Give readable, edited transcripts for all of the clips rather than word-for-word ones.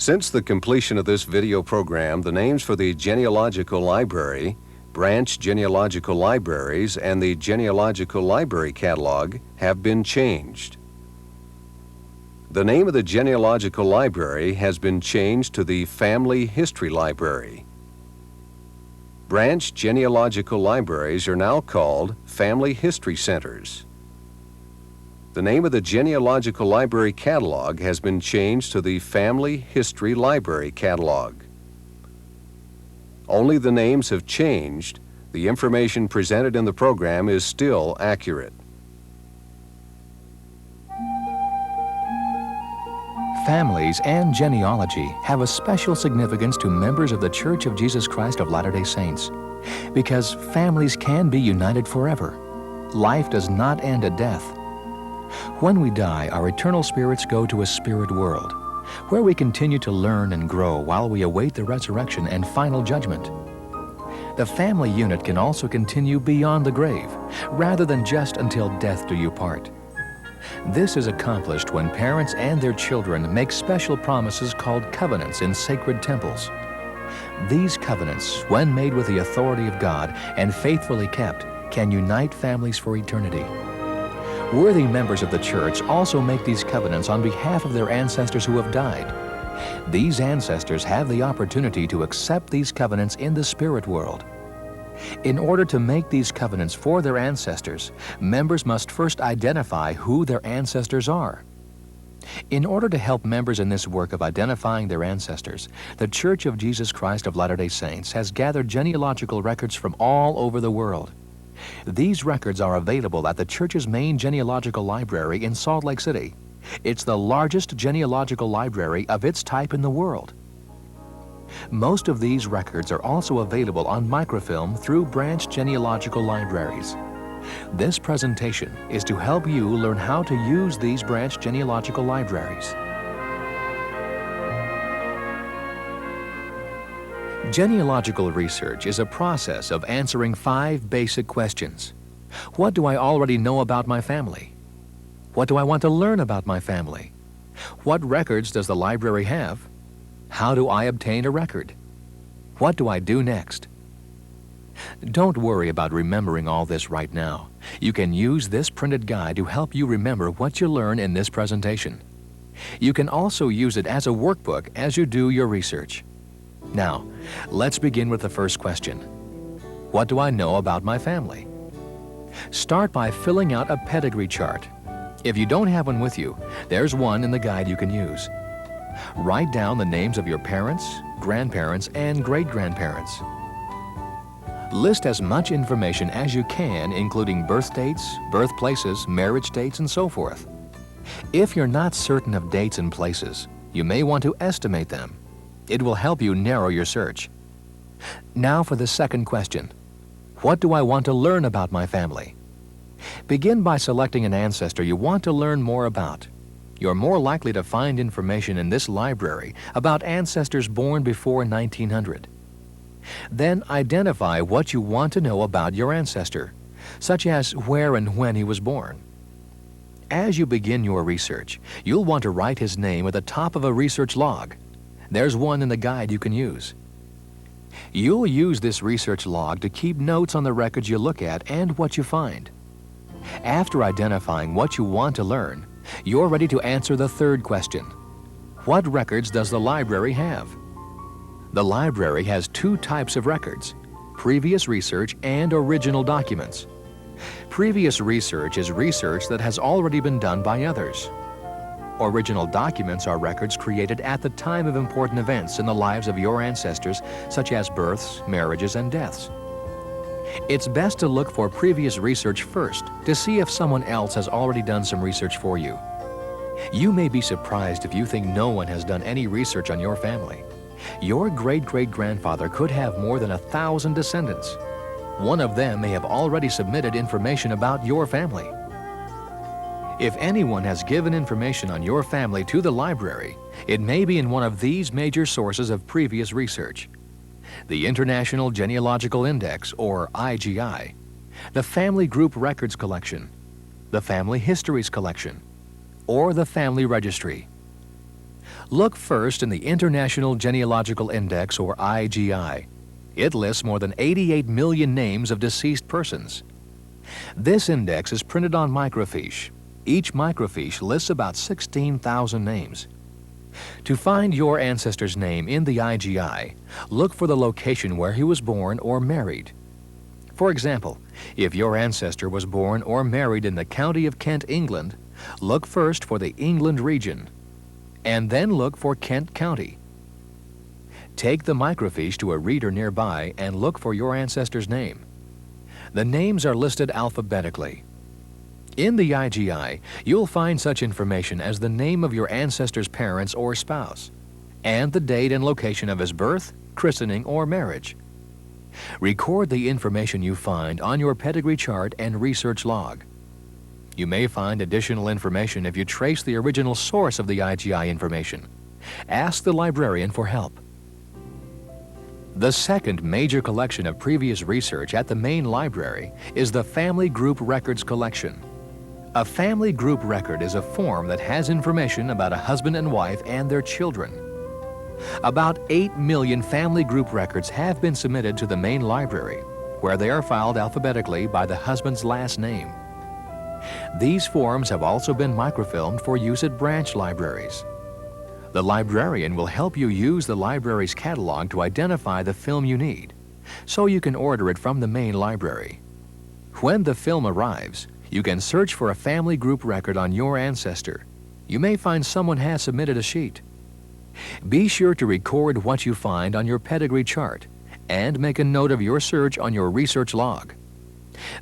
Since the completion of this video program, the names for the Genealogical Library, branch genealogical libraries, and the Genealogical Library Catalog have been changed. The name of the Genealogical Library has been changed to the Family History Library. Branch genealogical libraries are now called Family History Centers. The name of the Genealogical Library Catalog has been changed to the Family History Library Catalog. Only the names have changed. The information presented in the program is still accurate. Families and genealogy have a special significance to members of the Church of Jesus Christ of Latter-day Saints because families can be united forever. Life does not end at death. When we die, our eternal spirits go to a spirit world, where we continue to learn and grow while we await the resurrection and final judgment. The family unit can also continue beyond the grave, rather than just until death do you part. This is accomplished when parents and their children make special promises called covenants in sacred temples. These covenants, when made with the authority of God and faithfully kept, can unite families for eternity. Worthy members of the church also make these covenants on behalf of their ancestors who have died. These ancestors have the opportunity to accept these covenants in the spirit world. In order to make these covenants for their ancestors, members must first identify who their ancestors are. In order to help members in this work of identifying their ancestors, the Church of Jesus Christ of Latter-day Saints has gathered genealogical records from all over the world. These records are available at the church's main genealogical library in Salt Lake City. It's the largest genealogical library of its type in the world. Most of these records are also available on microfilm through branch genealogical libraries. This presentation is to help you learn how to use these branch genealogical libraries. Genealogical research is a process of answering 5 basic questions. What do I already know about my family? What do I want to learn about my family? What records does the library have? How do I obtain a record? What do I do next? Don't worry about remembering all this right now. You can use this printed guide to help you remember what you learn in this presentation. You can also use it as a workbook as you do your research. Now, let's begin with the first question. What do I know about my family? Start by filling out a pedigree chart. If you don't have one with you, there's one in the guide you can use. Write down the names of your parents, grandparents, and great-grandparents. List as much information as you can, including birth dates, birthplaces, marriage dates, and so forth. If you're not certain of dates and places, you may want to estimate them. It will help you narrow your search. Now for the second question. What do I want to learn about my family? Begin by selecting an ancestor you want to learn more about. You're more likely to find information in this library about ancestors born before 1900. Then identify what you want to know about your ancestor, such as where and when he was born. As you begin your research, you'll want to write his name at the top of a research log. There's one in the guide you can use. You'll use this research log to keep notes on the records you look at and what you find. After identifying what you want to learn, you're ready to answer the third question. What records does the library have? The library has 2 types of records, previous research and original documents. Previous research is research that has already been done by others. Original documents are records created at the time of important events in the lives of your ancestors, such as births, marriages, and deaths. It's best to look for previous research first to see if someone else has already done some research for you. You may be surprised if you think no one has done any research on your family. Your great-great-grandfather could have more than 1,000 descendants. One of them may have already submitted information about your family. If anyone has given information on your family to the library, it may be in one of these major sources of previous research: the International Genealogical Index, or IGI, the Family Group Records Collection, the Family Histories Collection, or the Family Registry. Look first in the International Genealogical Index, or IGI. It lists more than 88 million names of deceased persons. This index is printed on microfiche. Each microfiche lists about 16,000 names. To find your ancestor's name in the IGI, look for the location where he was born or married. For example, if your ancestor was born or married in the county of Kent, England, look first for the England region, and then look for Kent County. Take the microfiche to a reader nearby and look for your ancestor's name. The names are listed alphabetically. In the IGI, you'll find such information as the name of your ancestor's parents or spouse, and the date and location of his birth, christening, or marriage. Record the information you find on your pedigree chart and research log. You may find additional information if you trace the original source of the IGI information. Ask the librarian for help. The second major collection of previous research at the main library is the Family Group Records Collection. A family group record is a form that has information about a husband and wife and their children. About 8 million family group records have been submitted to the main library, where they are filed alphabetically by the husband's last name. These forms have also been microfilmed for use at branch libraries. The librarian will help you use the library's catalog to identify the film you need, so you can order it from the main library. When the film arrives, you can search for a family group record on your ancestor. You may find someone has submitted a sheet. Be sure to record what you find on your pedigree chart and make a note of your search on your research log.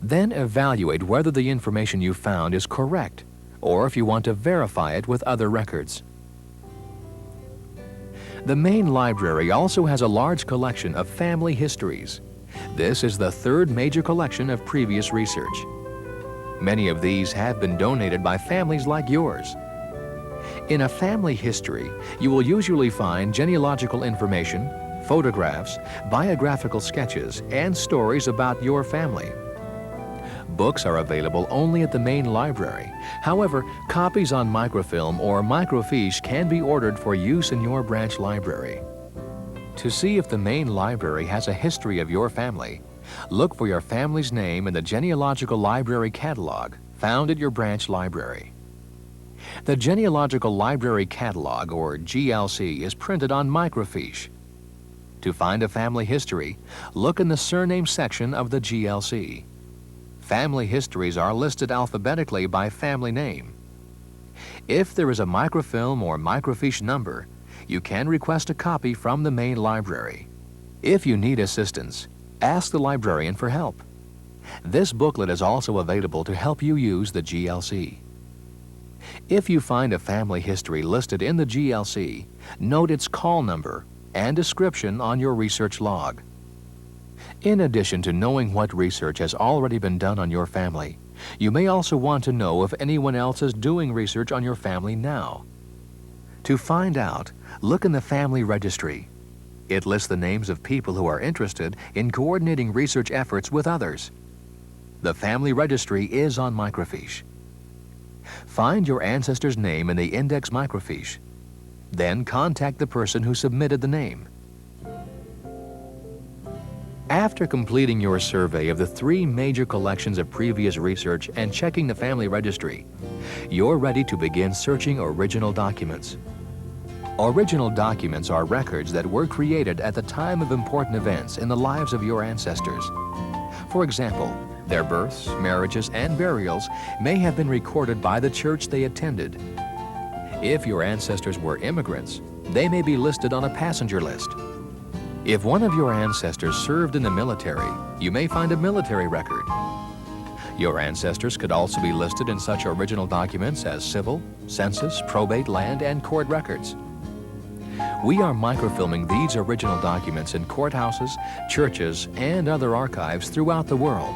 Then evaluate whether the information you found is correct or if you want to verify it with other records. The main library also has a large collection of family histories. This is the third major collection of previous research. Many of these have been donated by families like yours. In a family history, you will usually find genealogical information, photographs, biographical sketches, and stories about your family. Books are available only at the main library. However, copies on microfilm or microfiche can be ordered for use in your branch library. To see if the main library has a history of your family, look for your family's name in the Genealogical Library Catalog found at your branch library. The Genealogical Library Catalog, or GLC, is printed on microfiche. To find a family history, look in the surname section of the GLC. Family histories are listed alphabetically by family name. If there is a microfilm or microfiche number, you can request a copy from the main library. If you need assistance, ask the librarian for help. This booklet is also available to help you use the GLC. If you find a family history listed in the GLC, note its call number and description on your research log. In addition to knowing what research has already been done on your family, you may also want to know if anyone else is doing research on your family now. To find out, look in the family registry. It lists the names of people who are interested in coordinating research efforts with others. The family registry is on microfiche. Find your ancestor's name in the index microfiche. Then contact the person who submitted the name. After completing your survey of the 3 major collections of previous research and checking the family registry, you're ready to begin searching original documents. Original documents are records that were created at the time of important events in the lives of your ancestors. For example, their births, marriages, and burials may have been recorded by the church they attended. If your ancestors were immigrants, they may be listed on a passenger list. If one of your ancestors served in the military, you may find a military record. Your ancestors could also be listed in such original documents as civil, census, probate, land, and court records. We are microfilming these original documents in courthouses, churches, and other archives throughout the world.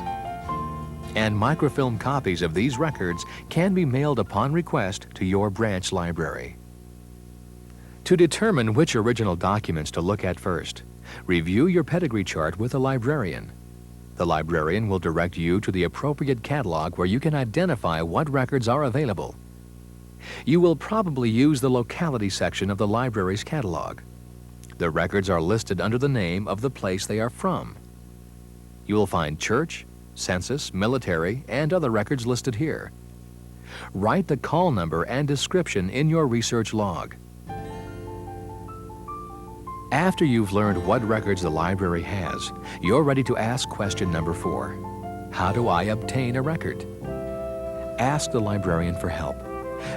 And microfilm copies of these records can be mailed upon request to your branch library. To determine which original documents to look at first, review your pedigree chart with a librarian. The librarian will direct you to the appropriate catalog where you can identify what records are available. You will probably use the locality section of the library's catalog. The records are listed under the name of the place they are from. You will find church, census, military, and other records listed here. Write the call number and description in your research log. After you've learned what records the library has, you're ready to ask question number 4. How do I obtain a record? Ask the librarian for help.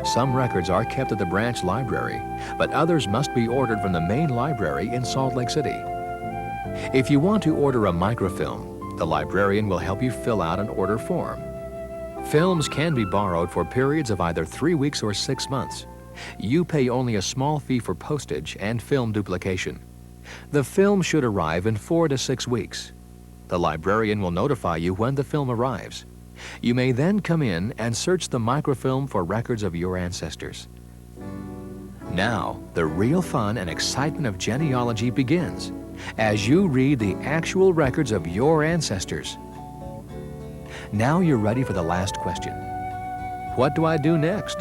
Some records are kept at the branch library, but others must be ordered from the main library in Salt Lake City. If you want to order a microfilm, the librarian will help you fill out an order form. Films can be borrowed for periods of either 3 weeks or 6 months. You pay only a small fee for postage and film duplication. The film should arrive in 4 to 6 weeks. The librarian will notify you when the film arrives. You may then come in and search the microfilm for records of your ancestors. Now, the real fun and excitement of genealogy begins as you read the actual records of your ancestors. Now you're ready for the last question. What do I do next?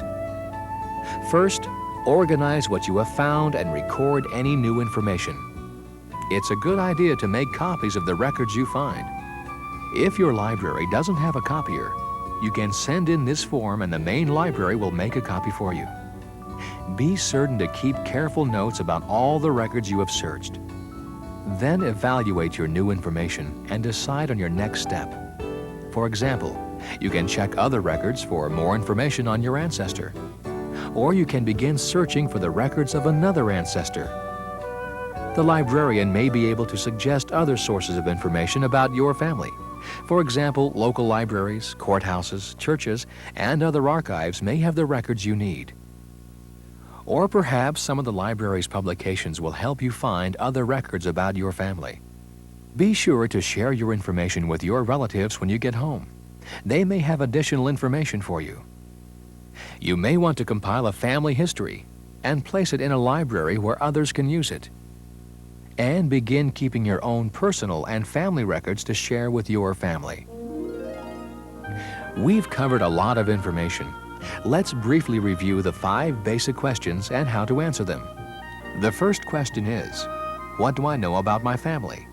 First, organize what you have found and record any new information. It's a good idea to make copies of the records you find. If your library doesn't have a copier, you can send in this form and the main library will make a copy for you. Be certain to keep careful notes about all the records you have searched. Then evaluate your new information and decide on your next step. For example, you can check other records for more information on your ancestor. Or you can begin searching for the records of another ancestor. The librarian may be able to suggest other sources of information about your family. For example, local libraries, courthouses, churches, and other archives may have the records you need. Or perhaps some of the library's publications will help you find other records about your family. Be sure to share your information with your relatives when you get home. They may have additional information for you. You may want to compile a family history and place it in a library where others can use it. And begin keeping your own personal and family records to share with your family. We've covered a lot of information. Let's briefly review the 5 basic questions and how to answer them. The first question is, what do I know about my family?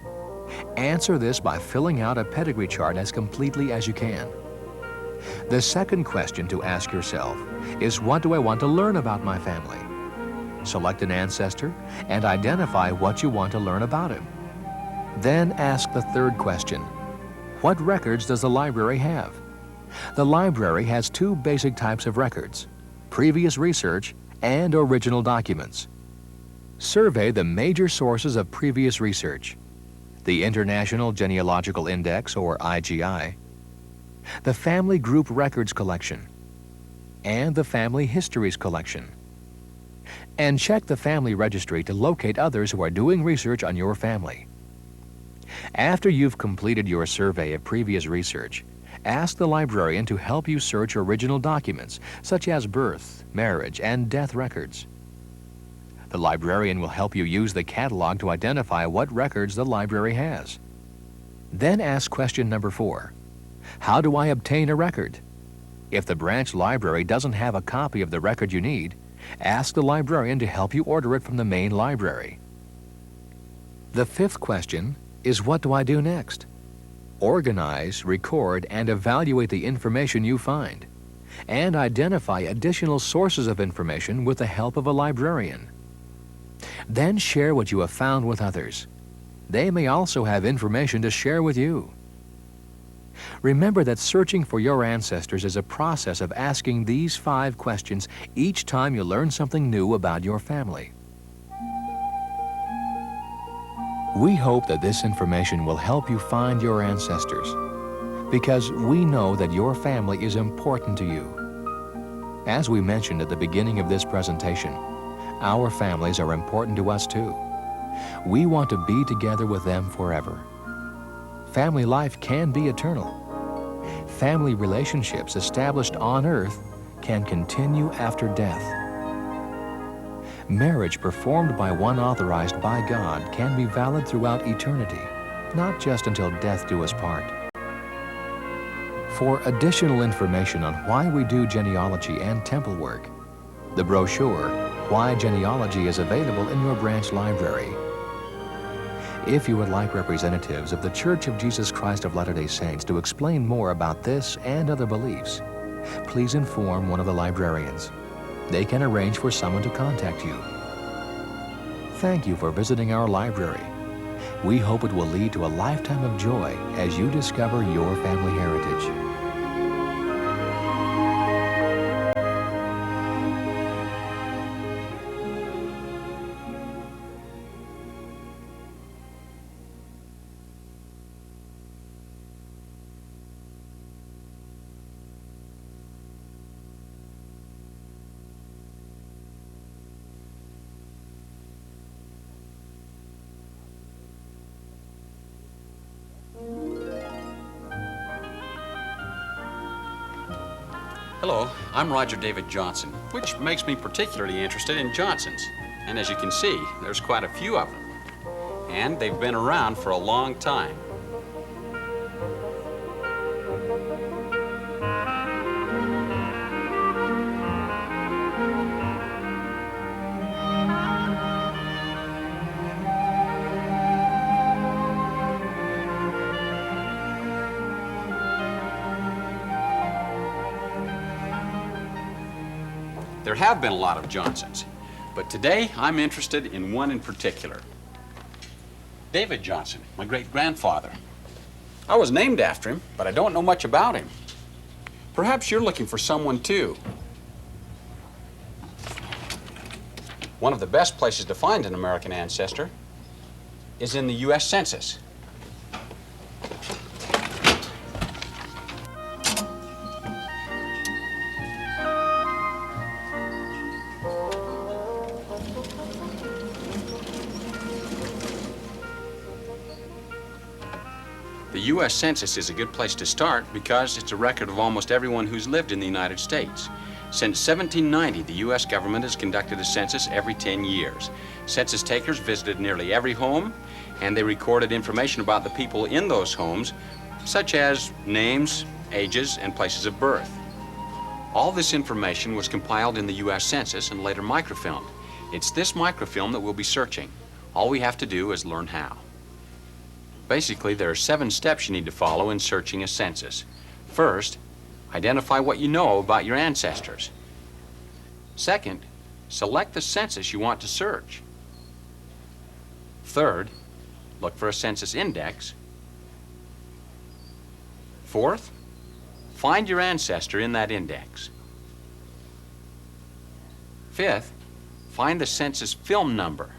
Answer this by filling out a pedigree chart as completely as you can. The second question to ask yourself is, what do I want to learn about my family? Select an ancestor and identify what you want to learn about him. Then ask the third question, what records does the library have? The library has 2 basic types of records, previous research and original documents. Survey the major sources of previous research: the International Genealogical Index, or IGI, the Family Group Records Collection, and the Family Histories Collection. And check the family registry to locate others who are doing research on your family. After you've completed your survey of previous research, ask the librarian to help you search original documents such as birth, marriage, and death records. The librarian will help you use the catalog to identify what records the library has. Then ask question number 4. How do I obtain a record? If the branch library doesn't have a copy of the record you need, ask the librarian to help you order it from the main library. The 5th question is, what do I do next? Organize, record, and evaluate the information you find, and identify additional sources of information with the help of a librarian. Then share what you have found with others. They may also have information to share with you. Remember that searching for your ancestors is a process of asking these 5 questions each time you learn something new about your family. We hope that this information will help you find your ancestors, because we know that your family is important to you. As we mentioned at the beginning of this presentation, our families are important to us too. We want to be together with them forever. Family life can be eternal. Family relationships established on earth can continue after death. Marriage performed by one authorized by God can be valid throughout eternity, not just until death do us part. For additional information on why we do genealogy and temple work, The brochure, Why Genealogy, is available in your branch library. If you would like representatives of the Church of Jesus Christ of Latter-day Saints to explain more about this and other beliefs, please inform one of the librarians. They can arrange for someone to contact you. Thank you for visiting our library. We hope it will lead to a lifetime of joy as you discover your family heritage. Hello, I'm Roger David Johnson, which makes me particularly interested in Johnsons. And as you can see, there's quite a few of them. And they've been around for a long time. There have been a lot of Johnsons, but today I'm interested in one in particular. David Johnson, my great-grandfather. I was named after him, but I don't know much about him. Perhaps you're looking for someone too. One of the best places to find an American ancestor is in the U.S. Census. The U.S. Census is a good place to start because it's a record of almost everyone who's lived in the United States. Since 1790, the U.S. government has conducted a census every 10 years. Census takers visited nearly every home, and they recorded information about the people in those homes, such as names, ages, and places of birth. All this information was compiled in the U.S. Census and later microfilmed. It's this microfilm that we'll be searching. All we have to do is learn how. Basically, there are 7 steps you need to follow in searching a census. First, identify what you know about your ancestors. Second, select the census you want to search. Third, look for a census index. Fourth, find your ancestor in that index. Fifth, find the census film number.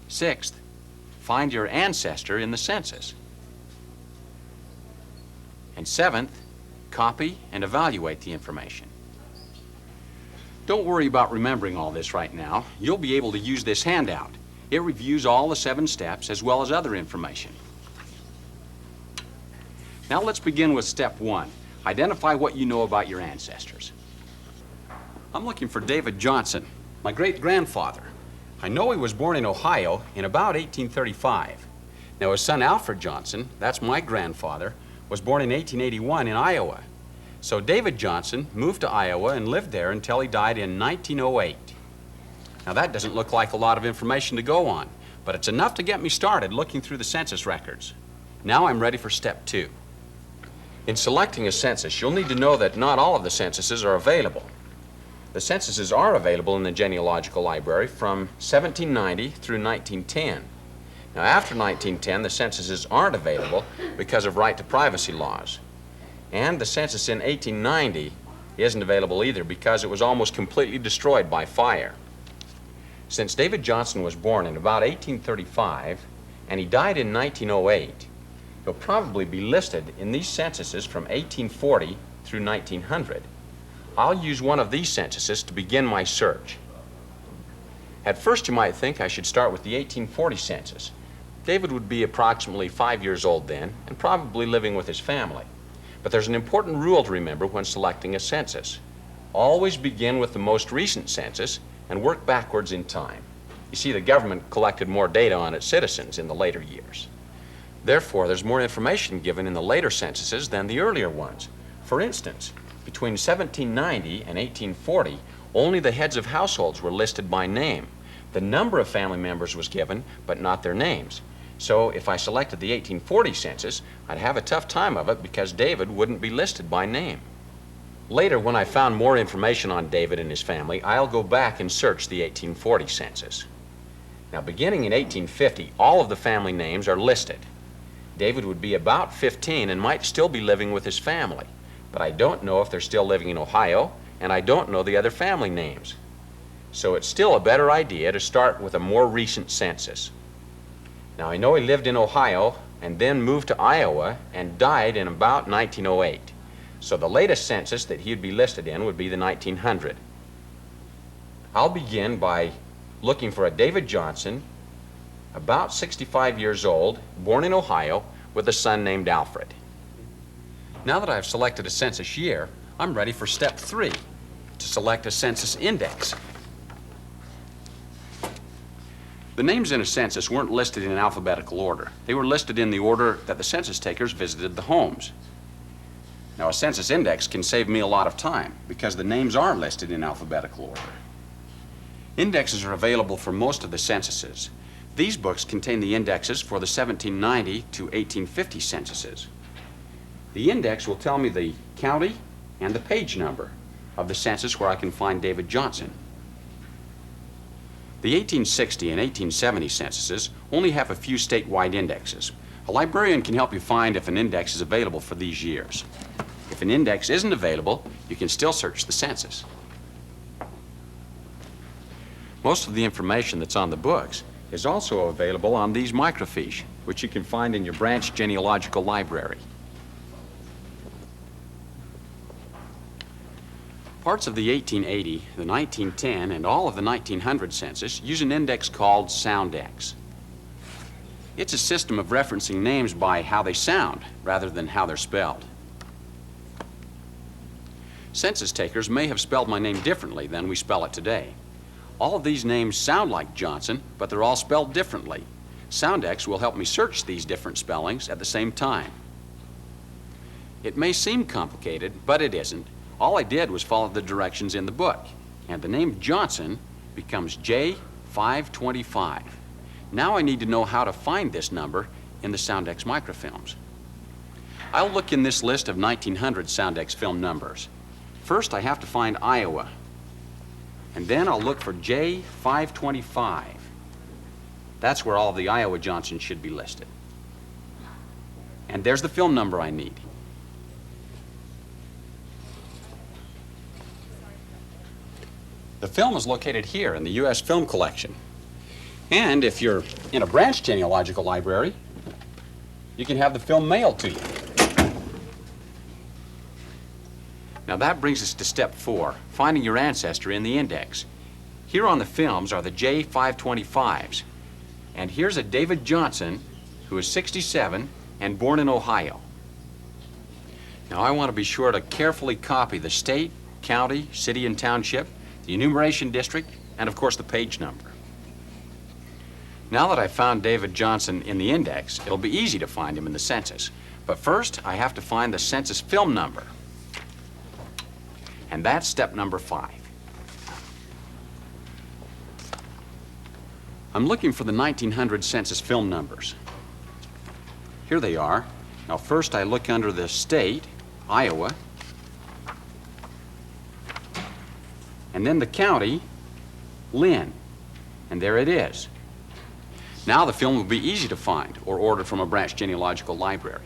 Sixth, find your ancestor in the census. And seventh, copy and evaluate the information. Don't worry about remembering all this right now. You'll be able to use this handout. It reviews all the 7 steps as well as other information. Now let's begin with step 1. Identify what you know about your ancestors. I'm looking for David Johnson, my great-grandfather. I know he was born in Ohio in about 1835. Now his son Alfred Johnson, that's my grandfather, was born in 1881 in Iowa. So David Johnson moved to Iowa and lived there until he died in 1908. Now that doesn't look like a lot of information to go on, but it's enough to get me started looking through the census records. Now I'm ready for step 2. In selecting a census, you'll need to know that not all of the censuses are available. The censuses are available in the Genealogical Library from 1790 through 1910. Now, after 1910, the censuses aren't available because of right to privacy laws. And the census in 1890 isn't available either because it was almost completely destroyed by fire. Since David Johnson was born in about 1835 and he died in 1908, he'll probably be listed in these censuses from 1840 through 1900. I'll use one of these censuses to begin my search. At first, you might think I should start with the 1840 census. David would be approximately 5 years old then and probably living with his family. But there's an important rule to remember when selecting a census. Always begin with the most recent census and work backwards in time. You see, the government collected more data on its citizens in the later years. Therefore, there's more information given in the later censuses than the earlier ones. For instance, Between 1790 and 1840, only the heads of households were listed by name. The number of family members was given, but not their names. So if I selected the 1840 census, I'd have a tough time of it because David wouldn't be listed by name. Later, when I found more information on David and his family, I'll go back and search the 1840 census. Now, beginning in 1850, all of the family names are listed. David would be about 15 and might still be living with his family, but I don't know if they're still living in Ohio, and I don't know the other family names. So it's still a better idea to start with a more recent census. Now, I know he lived in Ohio and then moved to Iowa and died in about 1908. So the latest census that he'd be listed in would be the 1900. I'll begin by looking for a David Johnson, about 65 years old, born in Ohio, with a son named Alfred. Now that I've selected a census year, I'm ready for step 3, to select a census index. The names in a census weren't listed in alphabetical order. They were listed in the order that the census takers visited the homes. Now, a census index can save me a lot of time because the names are listed in alphabetical order. Indexes are available for most of the censuses. These books contain the indexes for the 1790 to 1850 censuses. The index will tell me the county and the page number of the census where I can find David Johnson. The 1860 and 1870 censuses only have a few statewide indexes. A librarian can help you find if an index is available for these years. If an index isn't available, you can still search the census. Most of the information that's on the books is also available on these microfiche, which you can find in your branch genealogical library. Parts of the 1880, the 1910, and all of the 1900 census use an index called Soundex. It's a system of referencing names by how they sound rather than how they're spelled. Census takers may have spelled my name differently than we spell it today. All of these names sound like Johnson, but they're all spelled differently. Soundex will help me search these different spellings at the same time. It may seem complicated, but it isn't. All I did was follow the directions in the book, and the name Johnson becomes J525. Now I need to know how to find this number in the Soundex microfilms. I'll look in this list of 1900 Soundex film numbers. First, I have to find Iowa, and then I'll look for J525. That's where all of the Iowa Johnsons should be listed. And there's the film number I need. The film is located here in the U.S. Film Collection. And if you're in a branch genealogical library, you can have the film mailed to you. Now that brings us to step 4, finding your ancestor in the index. Here on the films are the J525s. And here's a David Johnson who is 67 and born in Ohio. Now I want to be sure to carefully copy the state, county, city, and township, the enumeration district, and of course the page number. Now that I've found David Johnson in the index, it'll be easy to find him in the census. But first, I have to find the census film number. And that's step number 5. I'm looking for the 1900 census film numbers. Here they are. Now first I look under the state, Iowa, and then the county, Lynn, and there it is. Now the film will be easy to find or order from a branch genealogical library.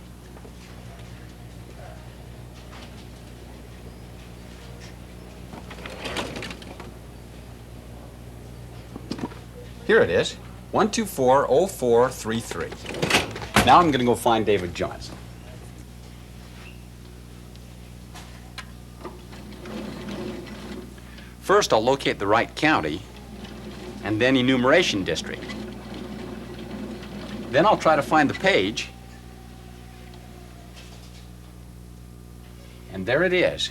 Here it is, 1240433. Now I'm going to go find David Johnson. First, I'll locate the right county and then enumeration district. Then I'll try to find the page. And there it is.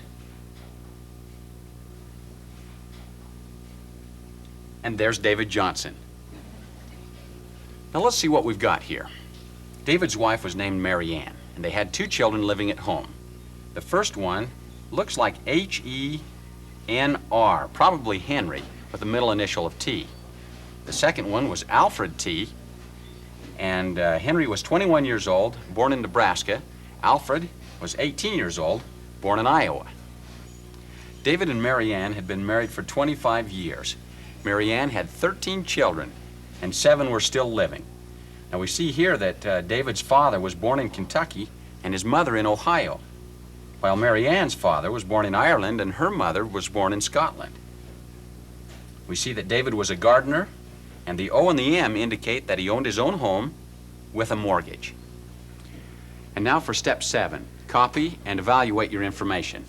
And there's David Johnson. Now let's see what we've got here. David's wife was named Mary Ann, and they had 2 children living at home. The first one looks like H-E-N-R, probably Henry, with the middle initial of T. The second one was Alfred T., and Henry was 21 years old, born in Nebraska. Alfred was 18 years old, born in Iowa. David and Mary Ann had been married for 25 years. Mary Ann had 13 children, and 7 were still living. Now we see here that David's father was born in Kentucky and his mother in Ohio, while Mary Ann's father was born in Ireland and her mother was born in Scotland. We see that David was a gardener, and the O and the M indicate that he owned his own home with a mortgage. And now for step 7, copy and evaluate your information.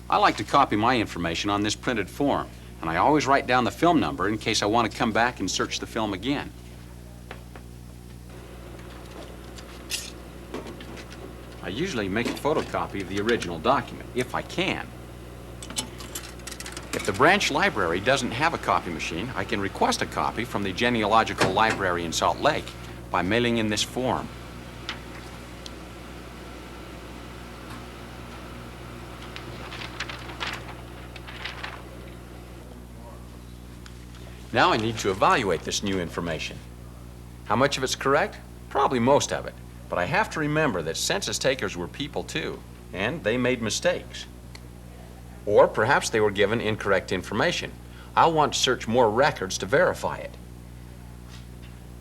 I like to copy my information on this printed form, and I always write down the film number in case I want to come back and search the film again. I usually make a photocopy of the original document, if I can. If the branch library doesn't have a copy machine, I can request a copy from the Genealogical Library in Salt Lake by mailing in this form. Now I need to evaluate this new information. How much of it's correct? Probably most of it. But I have to remember that census takers were people too, and they made mistakes. Or perhaps they were given incorrect information. I'll want to search more records to verify it.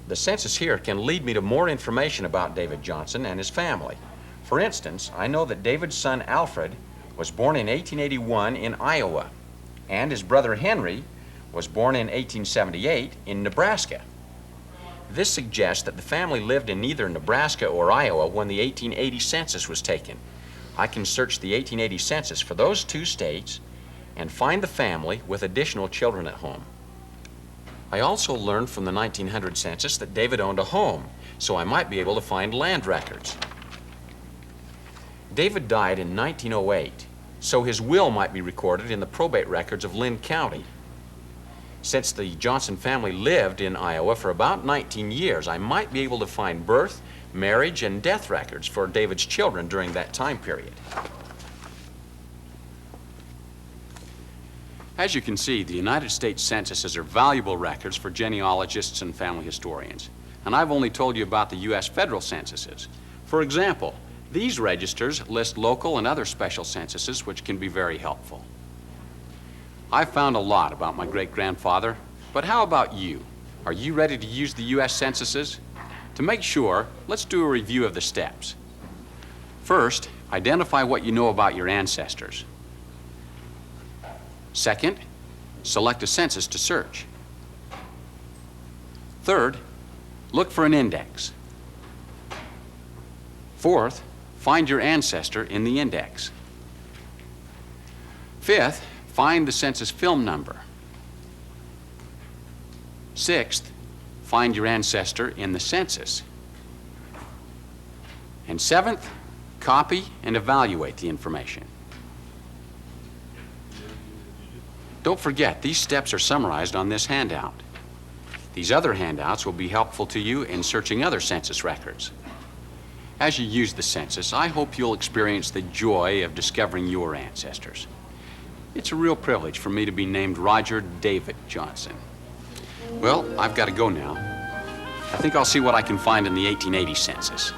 The census here can lead me to more information about David Johnson and his family. For instance, I know that David's son Alfred was born in 1881 in Iowa, and his brother Henry was born in 1878 in Nebraska. This suggests that the family lived in either Nebraska or Iowa when the 1880 census was taken. I can search the 1880 census for those 2 states and find the family with additional children at home. I also learned from the 1900 census that David owned a home, so I might be able to find land records. David died in 1908, so his will might be recorded in the probate records of Lynn County. Since the Johnson family lived in Iowa for about 19 years, I might be able to find birth, marriage, and death records for David's children during that time period. As you can see, the United States censuses are valuable records for genealogists and family historians. And I've only told you about the U.S. federal censuses. For example, these registers list local and other special censuses which can be very helpful. I've found a lot about my great-grandfather, but how about you? Are you ready to use the U.S. censuses? To make sure, let's do a review of the steps. First, identify what you know about your ancestors. Second, select a census to search. Third, look for an index. Fourth, find your ancestor in the index. Fifth, find the census film number. Sixth, find your ancestor in the census. And seventh, copy and evaluate the information. Don't forget, these steps are summarized on this handout. These other handouts will be helpful to you in searching other census records. As you use the census, I hope you'll experience the joy of discovering your ancestors. It's a real privilege for me to be named Roger David Johnson. Well, I've got to go now. I think I'll see what I can find in the 1880 census.